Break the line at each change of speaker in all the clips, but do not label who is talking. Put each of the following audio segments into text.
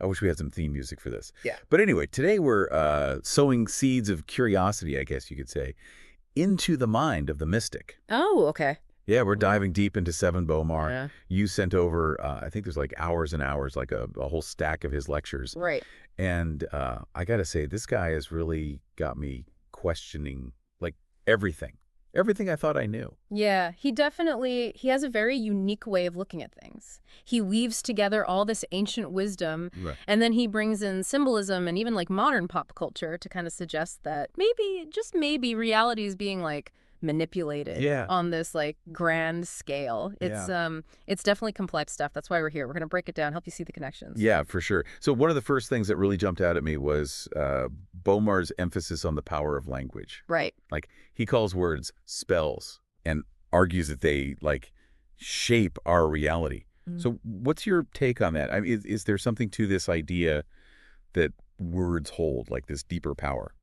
I wish we had some theme music for this.
Yeah.
But anyway, today we're sowing seeds of curiosity, I guess you could say, into the mind of the mystic.
Oh, okay.
Yeah, we're diving deep into Seven Bomar.
Yeah.
You sent over, I think there's like hours and hours, like a whole stack of his lectures.
Right.
And I got to say, this guy has really got me questioning like everything I thought I knew.
Yeah, he has a very unique way of looking at things. He weaves together all this ancient wisdom,
Right.
and then he brings in symbolism and even like modern pop culture to kind of suggest that maybe, just maybe, reality is being like manipulated on this like grand scale. It's definitely complex stuff. That's why we're here. We're going to break it down, help you see the connections.
Yeah, for sure. So one of the first things that really jumped out at me was Bomar's emphasis on the power of language.
Right.
Like he calls words spells and argues that they like shape our reality. So what's your take on that? I mean, is there something to this idea that words hold, like this deeper power?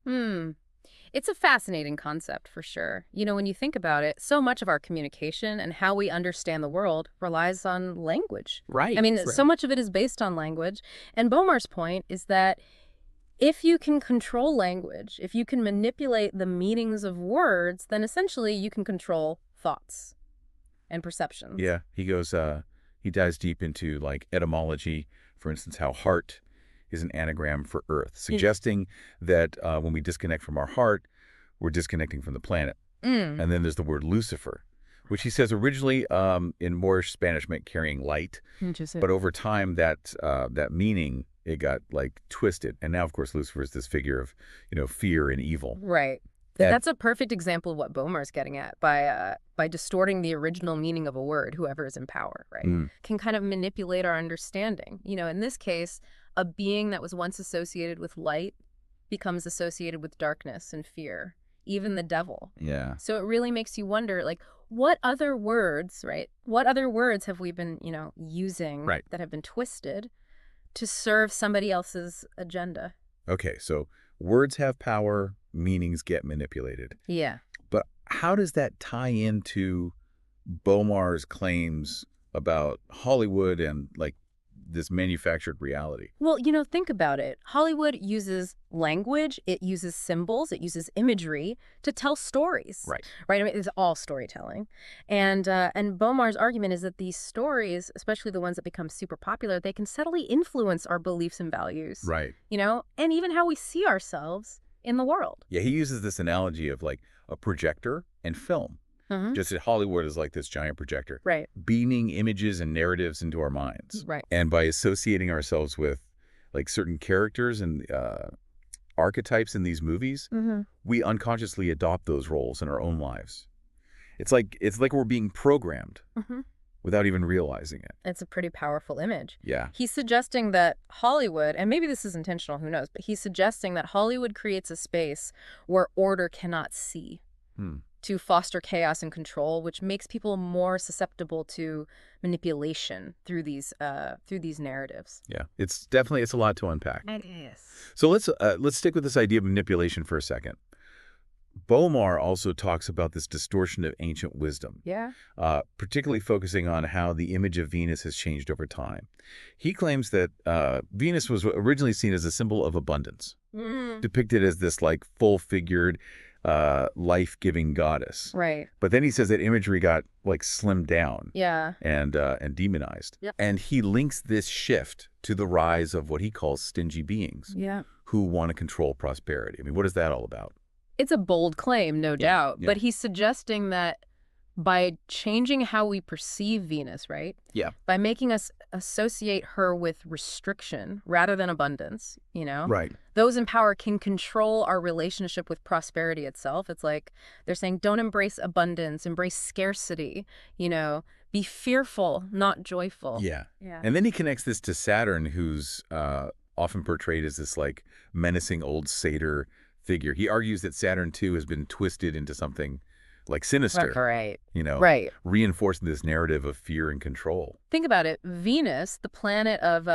It's a fascinating concept for sure. You know, when you think about it, so much of our communication and how we understand the world relies on language.
Right.
I mean, so much of it is based on language. And Bomar's point is that if you can control language, if you can manipulate the meanings of words, then essentially you can control thoughts and perceptions.
Yeah, he goes, he dives deep into like etymology, for instance, how heart is an anagram for earth, suggesting that when we disconnect from our heart, we're disconnecting from the planet. And then there's the word Lucifer, which he says originally in Moorish Spanish meant carrying light. But over time, that meaning, it got like twisted. And now, of course, Lucifer is this figure of, fear and evil.
Right. That's a perfect example of what Bomar's getting at by distorting the original meaning of a word, whoever is in power, right? Can kind of manipulate our understanding. In this case, a being that was once associated with light becomes associated with darkness and fear, even the devil.
Yeah.
So it really makes you wonder, like, what other words, right? What other words have we been, using that have been twisted to serve somebody else's agenda?
Okay, so words have power, meanings get manipulated.
Yeah.
But how does that tie into Bomar's claims about Hollywood and like this manufactured reality?
Well, think about it. Hollywood uses language, it uses symbols, it uses imagery to tell stories.
Right.
I mean, it's all storytelling. And Bomar's argument is that these stories, especially the ones that become super popular, they can subtly influence our beliefs and values.
Right.
And even how we see ourselves in the world.
Yeah, he uses this analogy of like a projector and film. Just that Hollywood is like this giant projector.
Right.
Beaming images and narratives into our minds.
Right.
And by associating ourselves with like certain characters and archetypes in these movies, we unconsciously adopt those roles in our own lives. It's like we're being programmed without even realizing it.
It's a pretty powerful image.
Yeah.
He's suggesting that Hollywood, and maybe this is intentional, who knows, but he's suggesting that Hollywood creates a space where order cannot see. To foster chaos and control, which makes people more susceptible to manipulation through these narratives.
Yeah, it's a lot to unpack.
It is.
So let's stick with this idea of manipulation for a second. Bomar also talks about this distortion of ancient wisdom.
Yeah.
Particularly focusing on how the image of Venus has changed over time. He claims that Venus was originally seen as a symbol of abundance, depicted as this like full-figured, life-giving goddess.
Right.
But then he says that imagery got like slimmed down.
Yeah.
And demonized.
Yep.
And he links this shift to the rise of what he calls stingy beings.
Yeah.
Who want to control prosperity. I mean, what is that all about?
It's a bold claim, no doubt.
Yeah.
But he's suggesting that by changing how we perceive Venus, right?
Yeah.
By making us associate her with restriction rather than abundance,
Right.
Those in power can control our relationship with prosperity itself. It's like they're saying, don't embrace abundance, embrace scarcity, be fearful, not joyful.
Yeah.
Yeah.
And then he connects this to Saturn, who's often portrayed as this like menacing old satyr figure. He argues that Saturn too has been twisted into something like sinister.
Right.
Right. Reinforcing this narrative of fear and control.
Think about it. Venus, the planet of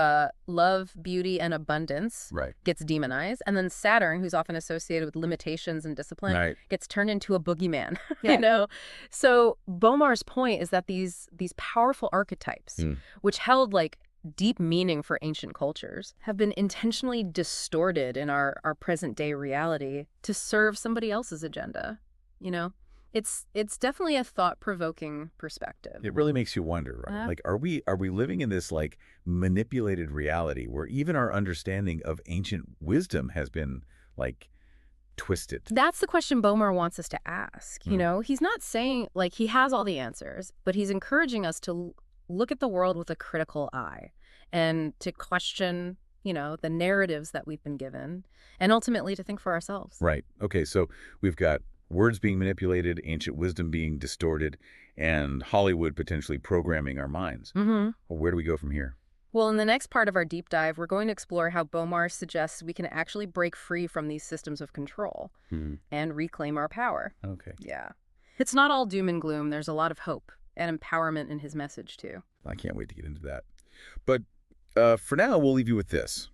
love, beauty, and abundance, gets demonized. And then Saturn, who's often associated with limitations and discipline, gets turned into a boogeyman. So Bomar's point is that these powerful archetypes, which held like deep meaning for ancient cultures have been intentionally distorted in our present-day reality to serve somebody else's agenda, you know? It's definitely a thought-provoking perspective.
It really makes you wonder, right? Like, are we living in this like manipulated reality where even our understanding of ancient wisdom has been like twisted?
That's the question Bomar wants us to ask. You
Mm.
know, he's not saying like he has all the answers, but he's encouraging us to look at the world with a critical eye and to question, the narratives that we've been given and ultimately to think for ourselves.
Right. Okay, so we've got words being manipulated, ancient wisdom being distorted, and Hollywood potentially programming our minds.
Mm-hmm.
Well, where do we go from here?
Well, in the next part of our deep dive, we're going to explore how Bomar suggests we can actually break free from these systems of control
Hmm.
and reclaim our power.
Okay.
Yeah. It's not all doom and gloom. There's a lot of hope and empowerment in his message, too.
I can't wait to get into that. But for now, we'll leave you with this.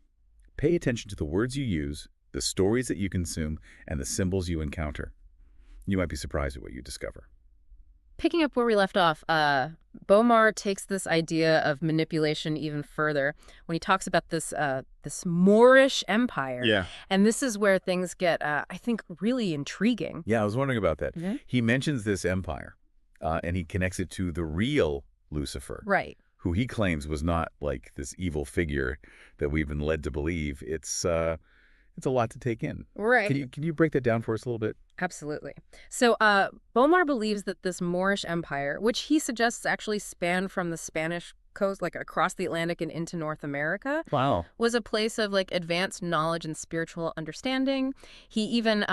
Pay attention to the words you use, the stories that you consume, and the symbols you encounter. You might be surprised at what you discover.
Picking up where we left off, Bomar takes this idea of manipulation even further when he talks about this Moorish empire.
Yeah.
And this is where things get, I think, really intriguing.
Yeah, I was wondering about that.
Mhm.
He mentions this empire, and he connects it to the real Lucifer,
Right.
who he claims was not like this evil figure that we've been led to believe. It's a lot to take in.
Right.
Can you break that down for us a little bit?
Absolutely. So Bomar believes that this Moorish empire, which he suggests actually spanned from the Spanish coast, like across the Atlantic and into North America,
Wow.
was a place of like advanced knowledge and spiritual understanding. He even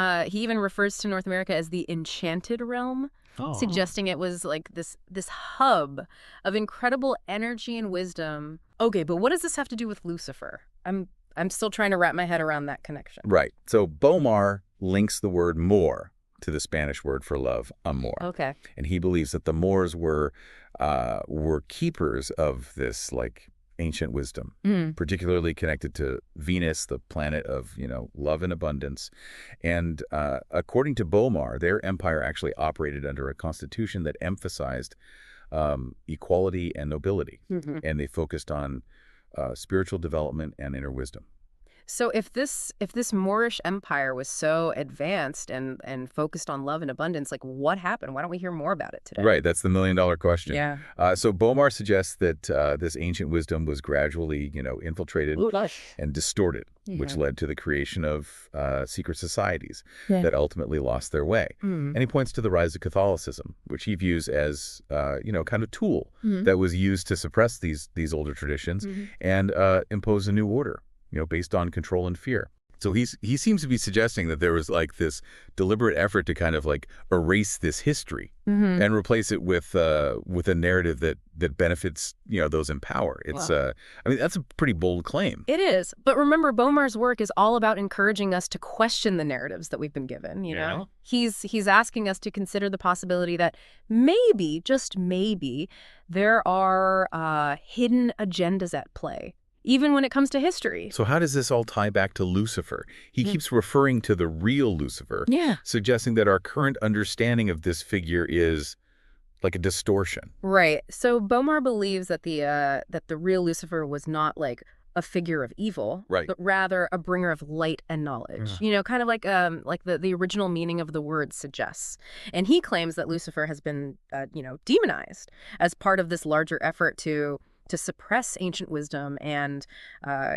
refers to North America as the enchanted realm, suggesting it was like this hub of incredible energy and wisdom. Okay, but what does this have to do with Lucifer? I'm still trying to wrap my head around that connection.
Right. So Bomar links the word Moor to the Spanish word for love, amor.
Okay.
And he believes that the Moors were keepers of this like ancient wisdom, particularly connected to Venus, the planet of, love and abundance. And according to Bomar, their empire actually operated under a constitution that emphasized equality and nobility.
Mm-hmm.
And they focused on spiritual development and inner wisdom.
So if this Moorish empire was so advanced and focused on love and abundance, like what happened? Why don't we hear more about it today?
Right, that's the million-dollar question.
Yeah.
So Bomar suggests that this ancient wisdom was gradually, infiltrated and distorted, which led to the creation of secret societies that ultimately lost their way. And he points to the rise of Catholicism, which he views as, kind of tool that was used to suppress these older traditions and impose a new order, based on control and fear. So he seems to be suggesting that there was like this deliberate effort to kind of like erase this history and replace it with a narrative that benefits, those in power. It's that's a pretty bold claim.
It is. But remember, Bomar's work is all about encouraging us to question the narratives that we've been given, you know? He's asking us to consider the possibility that maybe, just maybe, there are hidden agendas at play, even when it comes to history.
So how does this all tie back to Lucifer? He keeps referring to the real Lucifer, suggesting that our current understanding of this figure is like a distortion.
Right. So Bomar believes that the real Lucifer was not like a figure of evil,
right,
but rather a bringer of light and knowledge. Kind of like the original meaning of the word suggests. And he claims that Lucifer has been demonized as part of this larger effort to suppress ancient wisdom and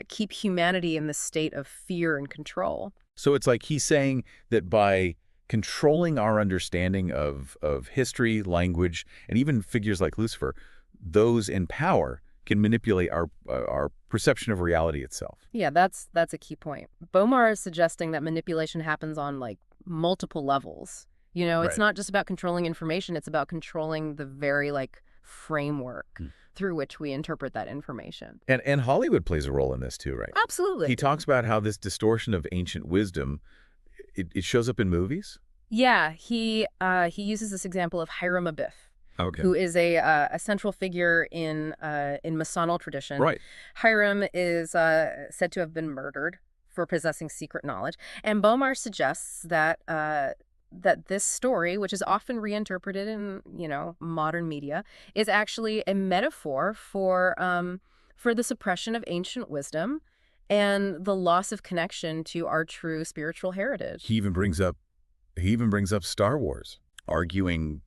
keep humanity in the state of fear and control.
So it's like he's saying that by controlling our understanding of history, language, and even figures like Lucifer, those in power can manipulate our perception of reality itself.
Yeah, that's a key point. Bomar is suggesting that manipulation happens on like multiple levels. It's not just about controlling information, it's about controlling the very like framework through which we interpret that information.
And Hollywood plays a role in this too, right?
Absolutely.
He talks about how this distortion of ancient wisdom, it shows up in movies?
Yeah, he uses this example of Hiram Abiff, who is a central figure in Masonal tradition.
Right.
Hiram is said to have been murdered for possessing secret knowledge, and Bomar suggests that this story, which is often reinterpreted in modern media, is actually a metaphor for for the suppression of ancient wisdom and the loss of connection to our true spiritual heritage.
He even brings up Star Wars, arguing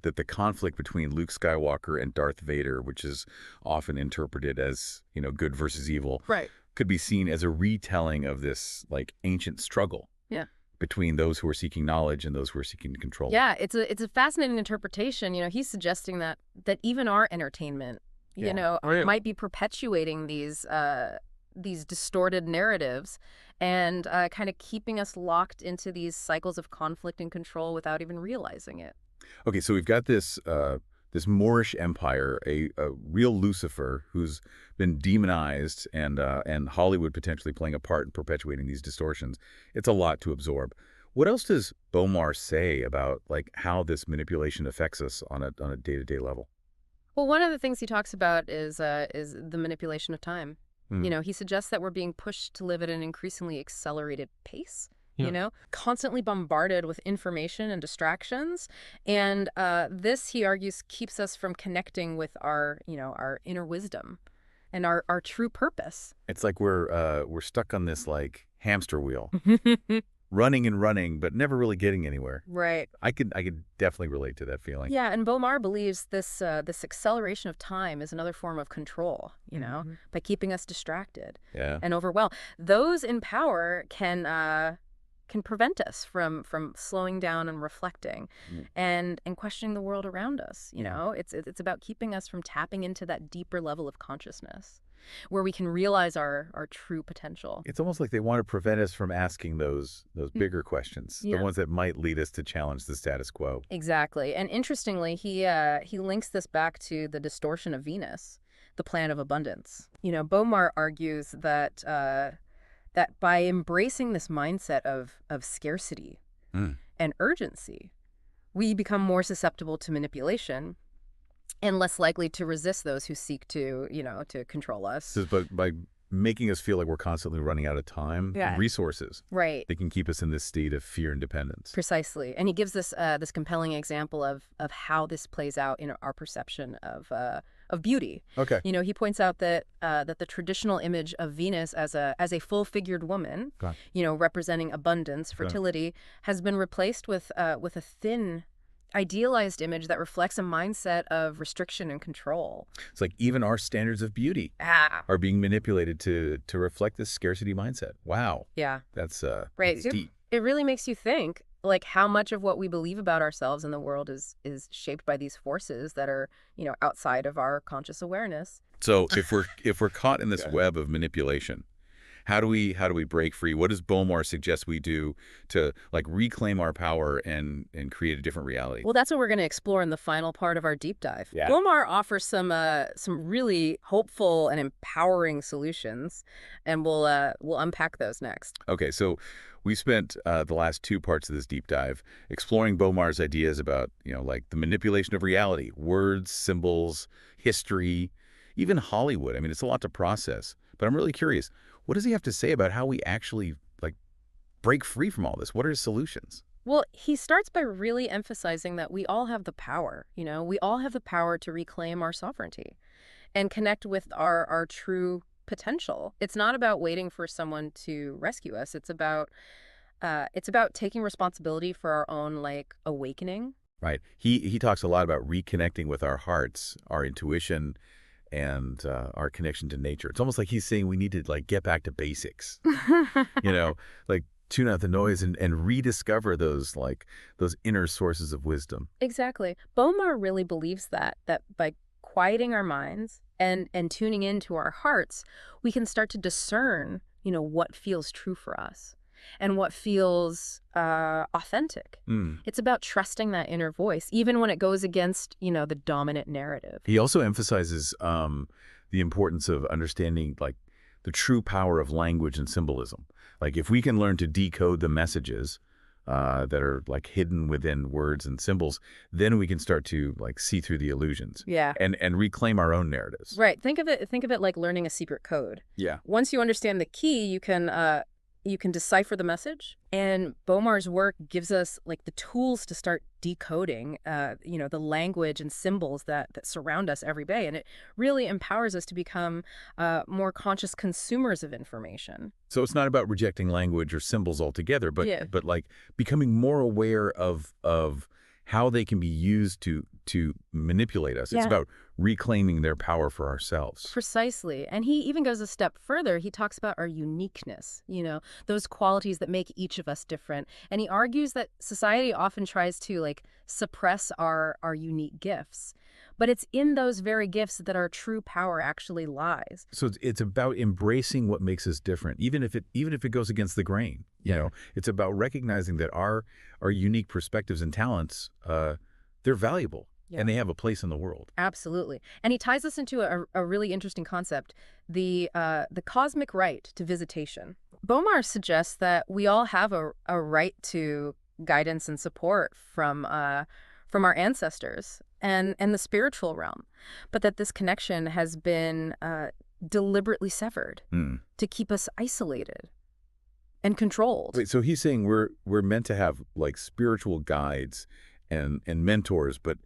that the conflict between Luke Skywalker and Darth Vader, which is often interpreted as, good versus evil,
Right.
could be seen as a retelling of this like ancient struggle
Yeah.
between those who are seeking knowledge and those who are seeking control.
Yeah, it's a fascinating interpretation. He's suggesting that even our entertainment, might be perpetuating these distorted narratives and kind of keeping us locked into these cycles of conflict and control without even realizing it.
Okay, so we've got this Moorish empire, a real Lucifer who's been demonized, and Hollywood potentially playing a part in perpetuating these distortions. It's a lot to absorb. What else does Bomar say about like how this manipulation affects us on a day-to-day level?
Well, one of the things he talks about is the manipulation of time. He suggests that we're being pushed to live at an increasingly accelerated pace. Constantly bombarded with information and distractions. And this, he argues, keeps us from connecting with our inner wisdom and our true purpose.
It's like we're stuck on this like hamster wheel, running and running, but never really getting anywhere.
Right.
I could definitely relate to that feeling.
Yeah, and Bomar believes this acceleration of time is another form of control, by keeping us distracted and overwhelmed. Those in power can prevent us from slowing down and reflecting and questioning the world around us. It's about keeping us from tapping into that deeper level of consciousness where we can realize our true potential.
It's almost like they want to prevent us from asking those bigger questions, the ones that might lead us to challenge the status quo.
Exactly. And interestingly, he links this back to the distortion of Venus, the planet of abundance. Bomar argues that by embracing this mindset of scarcity and urgency, we become more susceptible to manipulation and less likely to resist those who seek to control us.
But by making us feel like we're constantly running out of time and resources,
right?
They can keep us in this state of fear and dependence.
Precisely. And he gives this compelling example of how this plays out in our perception of beauty.
Okay.
He points out that the traditional image of Venus as a full-figured woman, representing abundance, fertility, has been replaced with a thin, idealized image that reflects a mindset of restriction and control.
It's like even our standards of beauty are being manipulated to reflect this scarcity mindset. Wow.
Yeah.
That's
right.
That's deep.
It really makes you think, like, how much of what we believe about ourselves in the world is shaped by these forces that are, outside of our conscious awareness.
So if we're caught in this web of manipulation, how do we break free? What does Bomar suggest we do to like reclaim our power and create a different reality?
Well, that's what we're going to explore in the final part of our deep dive.
Yeah.
Bomar offers some really hopeful and empowering solutions, and we'll unpack those next.
Okay, so we spent the last two parts of this deep dive exploring Bomar's ideas about like the manipulation of reality, words, symbols, history, even Hollywood. I mean, it's a lot to process, but I'm really curious. What does he have to say about how we actually like break free from all this? What are his solutions?
Well, he starts by really emphasizing that we all have the power, we all have the power to reclaim our sovereignty and connect with our true potential. It's not about waiting for someone to rescue us. It's about taking responsibility for our own like awakening.
Right. He talks a lot about reconnecting with our hearts, our intuition, and our connection to nature. It's almost like he's saying we need to like get back to basics, like tune out the noise and rediscover those inner sources of wisdom.
Exactly. Bomar really believes that by quieting our minds and tuning into our hearts, we can start to discern, what feels true for us and what feels authentic. It's about trusting that inner voice, even when it goes against, the dominant narrative.
He also emphasizes the importance of understanding like the true power of language and symbolism. Like if we can learn to decode the messages that are like hidden within words and symbols, then we can start to like see through the illusions.
Yeah.
And reclaim our own narratives.
Right. Think of it like learning a secret code.
Yeah.
Once you understand the key, you can You can decipher the message, and Bomar's work gives us like the tools to start decoding, the language and symbols that surround us every day, and it really empowers us to become more conscious consumers of information.
So it's not about rejecting language or symbols altogether, but
Yeah.
like becoming more aware of how they can be used to manipulate us. It's
Yeah.
about reclaiming their power for ourselves.
Precisely. And he even goes a step further. He talks about our uniqueness, those qualities that make each of us different. And he argues that society often tries to like suppress our unique gifts. But it's in those very gifts that our true power actually lies.
So it's about embracing what makes us different, even if it goes against the grain. It's about recognizing that our unique perspectives and talents, they're valuable.
Yeah.
And they have a place in the world.
Absolutely. And he ties us into a really interesting concept, the cosmic right to visitation. Bomar suggests that we all have a right to guidance and support from our ancestors and the spiritual realm, but that this connection has been deliberately severed to keep us isolated and controlled.
Wait, so he's saying we're meant to have like spiritual guides and mentors, but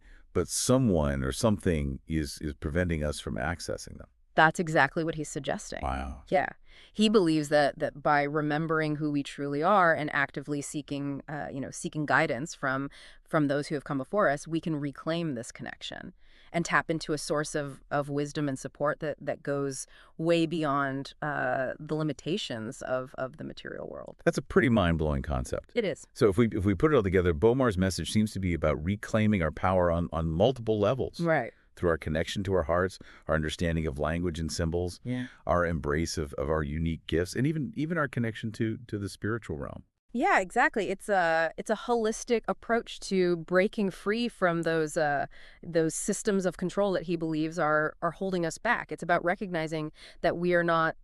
someone or something is preventing us from accessing them.
That's exactly what he's suggesting.
Wow.
Yeah. He believes that by remembering who we truly are and actively seeking guidance from those who have come before us, we can reclaim this connection and tap into a source of wisdom and support that goes way beyond the limitations of the material world.
That's a pretty mind-blowing concept.
It is.
So if we put it all together, Bomar's message seems to be about reclaiming our power on multiple levels.
Right.
Through our connection to our hearts, our understanding of language and symbols, our embrace of our unique gifts, and even our connection to the spiritual realm.
Yeah, exactly. It's a holistic approach to breaking free from those systems of control that he believes are holding us back. It's about recognizing that we are not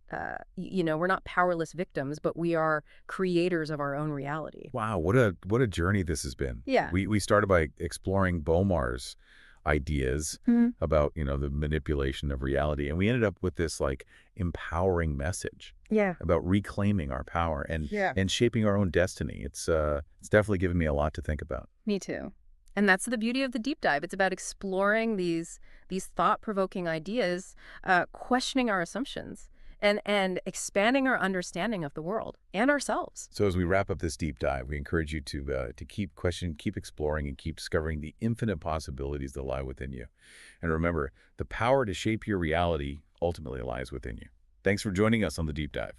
we're not powerless victims, but we are creators of our own reality.
Wow, what a journey this has been.
Yeah.
We started by exploring Bomar's ideas about the manipulation of reality, and we ended up with this like empowering message about reclaiming our power and shaping our own destiny. It's definitely given me a lot to think about.
Me too. And that's the beauty of the deep dive. It's about exploring these thought-provoking ideas, questioning our assumptions, and expanding our understanding of the world and ourselves.
So as we wrap up this deep dive, we encourage you to keep questioning, keep exploring, and keep discovering the infinite possibilities that lie within you. And remember, the power to shape your reality ultimately lies within you. Thanks for joining us on the deep dive.